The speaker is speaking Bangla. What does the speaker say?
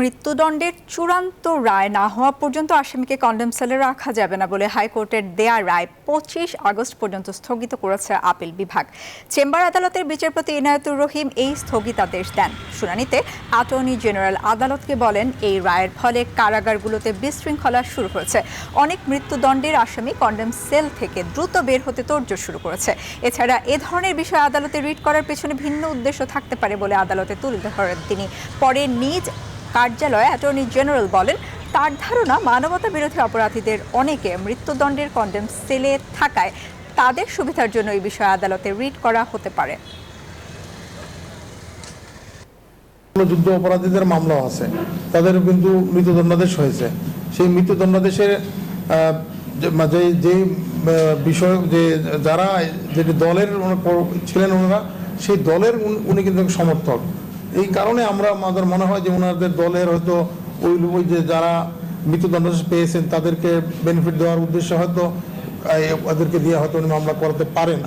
মৃত্যুদণ্ডের চূড়ান্ত রায় না হওয়া পর্যন্ত আসামিকে কন্ডেম সেলে রাখা যাবে না বলে হাইকোর্টের দেয়া রায় ২৫ আগস্ট পর্যন্ত স্থগিত করেছে আপিল বিভাগ। চেম্বার আদালতের বিচারপতি ইনায়েতুর রহিম এই স্থগিতাদেশ দেন। শুনানিতে অ্যাটর্নি জেনারেল আদালতকে বলেন, এই রায়ের ফলে কারাগারগুলোতে বিশৃঙ্খলা শুরু হয়েছে। অনেক মৃত্যুদণ্ডের আসামি কন্ডেম সেল থেকে দ্রুত বের হতে তোড়জোড় শুরু করেছে। এছাড়া এ ধরনের বিষয়ে আদালতে রিট করার পেছনে ভিন্ন উদ্দেশ্য থাকতে পারে বলে আদালতে তুলে ধরেন তিনি। পরে নিজ কার্যালয়ে অ্যাটর্নি জেনারেল বলেন, তার ধারণা মানবতা বিরোধী অপরাধীদের অনেকে মৃত্যুদণ্ডের কন্ডেম সেলে থাকায় তাদের সুবিধার জন্য এই বিষয়ে আদালতে রিট করা হতে পারে। যুদ্ধ অপরাধীদের মামলা আছে, তাদের কিন্তু মৃত্যুদণ্ডাদেশ হয়েছে। সেই মৃত্যুদণ্ডাদেশের যে বিষয় যে যারা যেটি দলের ছিলেন ওনারা, সেই দলের উনি কিন্তু সমর্থক। এই কারণে আমাদের মনে হয় যে ওনাদের দলের হয়তো ওই যে যারা মৃত্যুদণ্ডাদেশ পেয়েছেন তাদেরকে বেনিফিট দেওয়ার উদ্দেশ্যে হয়তো ওদেরকে দিয়ে হয়তো উনি মামলা করাতে পারেন।